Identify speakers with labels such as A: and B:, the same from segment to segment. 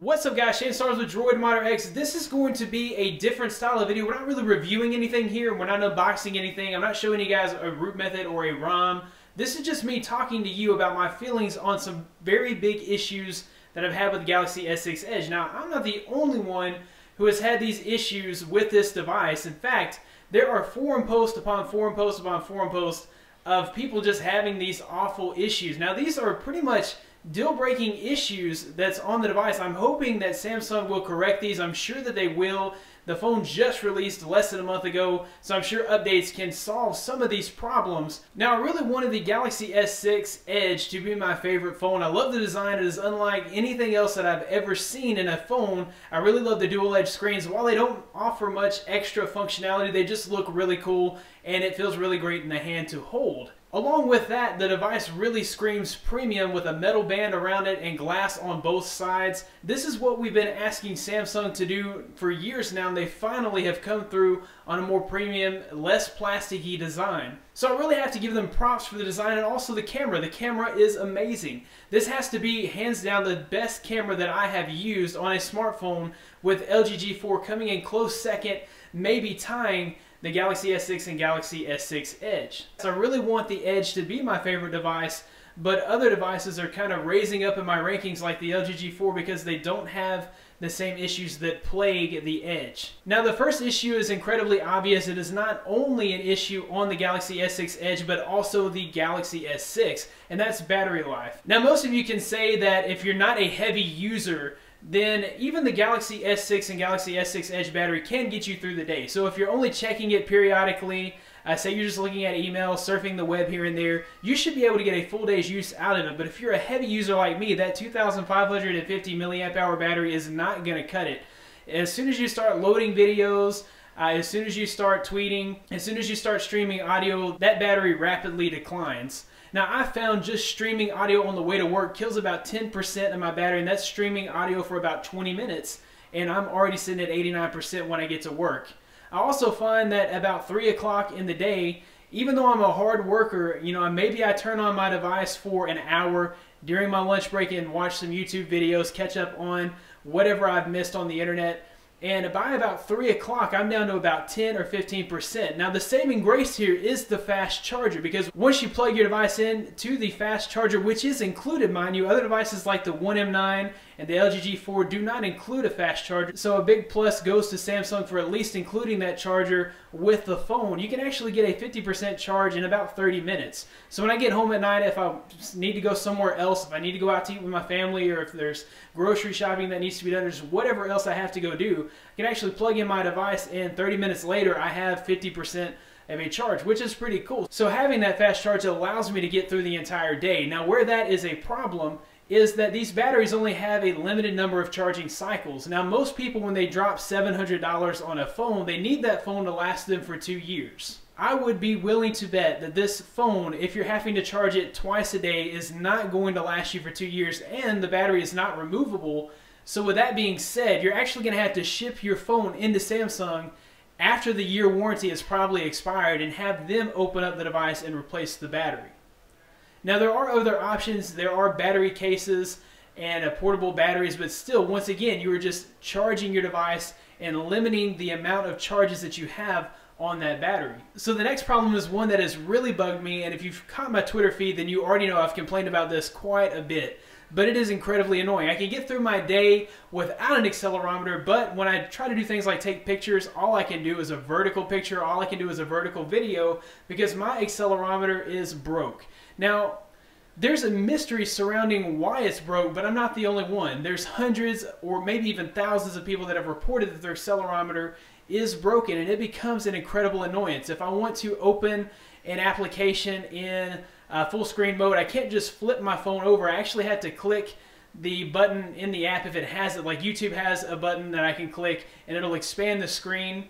A: What's up guys, Shane Stars with Droid Modder X. This is going to be a different style of video. We're not really reviewing anything here. We're not unboxing anything. I'm not showing you guys a root method or a ROM. This is just me talking to you about my feelings on some very big issues that I've had with the Galaxy S6 Edge. Now, I'm not the only one who has had these issues with this device. In fact, there are forum posts upon forum posts upon forum posts of people just having these awful issues. Now, these are pretty much deal-breaking issues that's on the device. I'm hoping that Samsung will correct these. I'm sure that they will. The phone just released less than a month ago, so I'm sure updates can solve some of these problems. Now, I really wanted the Galaxy S6 Edge to be my favorite phone. I love the design. It is unlike anything else that I've ever seen in a phone. I really love the dual-edge screens. While they don't offer much extra functionality, they just look really cool, and it feels really great in the hand to hold. Along with that, the device really screams premium with a metal band around it and glass on both sides. This is what we've been asking Samsung to do for years now, and they finally have come through on a more premium, less plasticky design. So I really have to give them props for the design and also the camera. The camera is amazing. This has to be hands down the best camera that I have used on a smartphone, with LG G4 coming in close second, maybe tying the Galaxy S6 and Galaxy S6 Edge. So I really want the Edge to be my favorite device, but other devices are kind of raising up in my rankings like the LG G4 because they don't have the same issues that plague the Edge. Now, the first issue is incredibly obvious. It is not only an issue on the Galaxy S6 Edge, but also the Galaxy S6, and that's battery life. Now, most of you can say that if you're not a heavy user, then even the Galaxy S6 and Galaxy S6 Edge battery can get you through the day. So if you're only checking it periodically, say you're just looking at email, surfing the web here and there, you should be able to get a full day's use out of it. But if you're a heavy user like me, that 2,550 milliamp hour battery is not going to cut it. As soon as you start loading videos, as soon as you start tweeting, as soon as you start streaming audio, that battery rapidly declines. Now, I found just streaming audio on the way to work kills about 10% of my battery, and that's streaming audio for about 20 minutes, and I'm already sitting at 89% when I get to work. I also find that about 3 o'clock in the day, even though I'm a hard worker, maybe I turn on my device for an hour during my lunch break and watch some YouTube videos, catch up on whatever I've missed on the internet. And by about 3 o'clock, I'm down to about 10 or 15%. Now, the saving grace here is the fast charger, because once you plug your device in to the fast charger, which is included, mind you, other devices like the One M9 and the LG G4 do not include a fast charger. So a big plus goes to Samsung for at least including that charger with the phone. You can actually get a 50% charge in about 30 minutes. So when I get home at night, if I need to go somewhere else, if I need to go out to eat with my family, or if there's grocery shopping that needs to be done, or just whatever else I have to go do, I can actually plug in my device, and 30 minutes later I have 50% of a charge, which is pretty cool. So having that fast charge allows me to get through the entire day. Now, where that is a problem is that these batteries only have a limited number of charging cycles. Now, most people, when they drop $700 on a phone, they need that phone to last them for 2 years. I would be willing to bet that this phone, if you're having to charge it twice a day, is not going to last you for 2 years, and the battery is not removable. So with that being said, you're actually going to have to ship your phone into Samsung after the year warranty has probably expired and have them open up the device and replace the battery. Now, there are other options. There are battery cases and portable batteries, but still, once again, you are just charging your device and limiting the amount of charges that you have on that battery. So the next problem is one that has really bugged me, and if you've caught my Twitter feed, then you already know I've complained about this quite a bit. But it is incredibly annoying. I can get through my day without an accelerometer, but when I try to do things like take pictures, all I can do is a vertical picture, all I can do is a vertical video, because my accelerometer is broke. Now, there's a mystery surrounding why it's broke, but I'm not the only one. There's hundreds or maybe even thousands of people that have reported that their accelerometer is broken, and it becomes an incredible annoyance. If I want to open an application in full screen mode, I can't just flip my phone over. I actually have to click the button in the app if it has it. Like YouTube has a button that I can click and it'll expand the screen.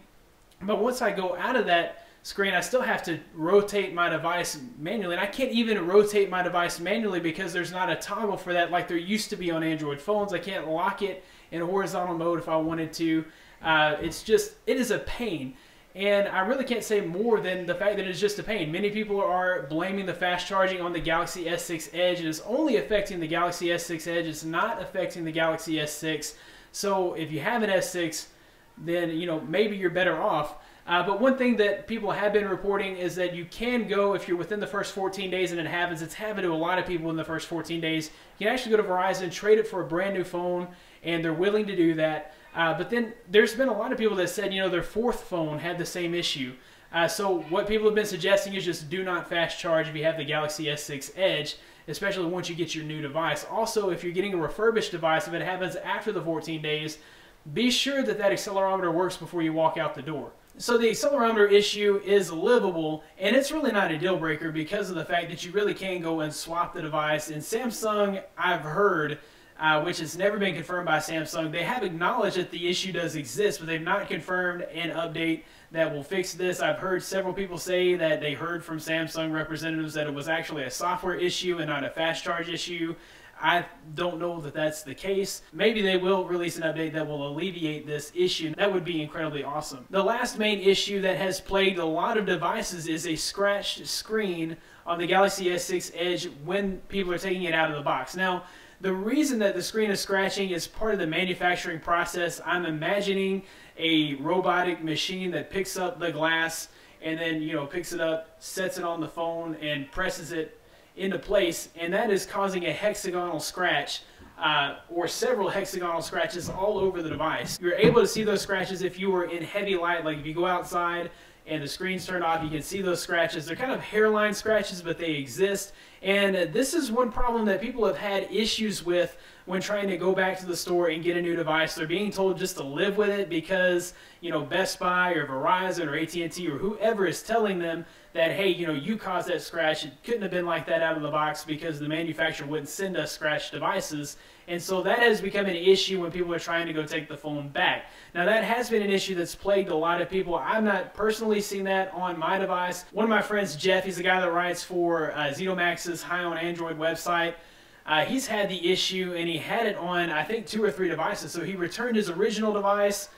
A: But once I go out of that screen, I still have to rotate my device manually. And I can't even rotate my device manually because there's not a toggle for that like there used to be on Android phones. I can't lock it in horizontal mode if I wanted to. It is a pain. And I really can't say more than the fact that it's just a pain. Many people are blaming the fast charging on the Galaxy S6 Edge. It is only affecting the Galaxy S6 Edge. It's not affecting the Galaxy S6. So if you have an S6, then maybe you're better off. But one thing that people have been reporting is that you can go, if you're within the first 14 days and it happens, it's happened to a lot of people in the first 14 days, you can actually go to Verizon, trade it for a brand new phone, and they're willing to do that. But then there's been a lot of people that said, their fourth phone had the same issue. So what people have been suggesting is just do not fast charge if you have the Galaxy S6 Edge, especially once you get your new device. Also, if you're getting a refurbished device, if it happens after the 14 days, be sure that that accelerometer works before you walk out the door. So the accelerometer issue is livable, and it's really not a deal breaker because of the fact that you really can go and swap the device. And Samsung, I've heard, which has never been confirmed by Samsung, they have acknowledged that the issue does exist, but they've not confirmed an update that will fix this. I've heard several people say that they heard from Samsung representatives that it was actually a software issue and not a fast charge issue. I don't know that that's the case. Maybe they will release an update that will alleviate this issue. That would be incredibly awesome. The last main issue that has plagued a lot of devices is a scratched screen on the Galaxy S6 Edge when people are taking it out of the box. Now, the reason that the screen is scratching is part of the manufacturing process. I'm imagining a robotic machine that picks up the glass and then, picks it up, sets it on the phone, and presses it into place, and that is causing a hexagonal scratch or several hexagonal scratches all over the device. You're able to see those scratches if you were in heavy light, like if you go outside and the screen's turned off, you can see those scratches. They're kind of hairline scratches, but they exist. And this is one problem that people have had issues with when trying to go back to the store and get a new device. They're being told just to live with it because, Best Buy or Verizon or AT&T or whoever is telling them that, hey, you caused that scratch. It couldn't have been like that out of the box because the manufacturer wouldn't send us scratched devices. And so that has become an issue when people are trying to go take the phone back. Now, that has been an issue that's plagued a lot of people. I've not personally seen that on my device. One of my friends, Jeff, he's the guy that writes for ZenoMax's High on Android website. He's had the issue, and he had it on, I think, 2 or 3 devices. So he returned his original device.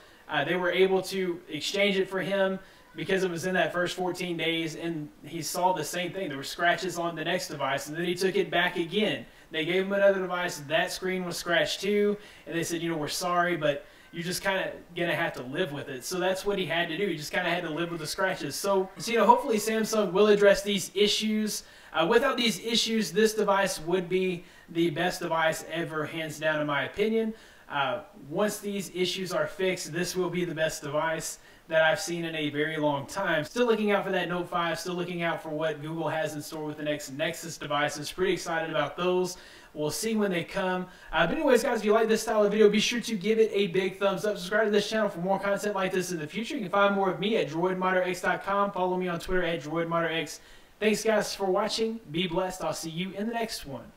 A: They were able to exchange it for him because it was in that first 14 days, and he saw the same thing. There were scratches on the next device, and then he took it back again. They gave him another device. That screen was scratched too, and they said, we're sorry, but you're just kind of going to have to live with it. So that's what he had to do. He just kind of had to live with the scratches. So hopefully Samsung will address these issues. Without these issues, this device would be the best device ever, hands down, in my opinion. Once these issues are fixed, this will be the best device that I've seen in a very long time. Still looking out for that Note 5, still looking out for what Google has in store with the next Nexus devices. Pretty excited about those. We'll see when they come. But anyways, guys, if you like this style of video, be sure to give it a big thumbs up. Subscribe to this channel for more content like this in the future. You can find more of me at droidmodderx.com. Follow me on Twitter at droidmodderx. Thanks, guys, for watching. Be blessed. I'll see you in the next one.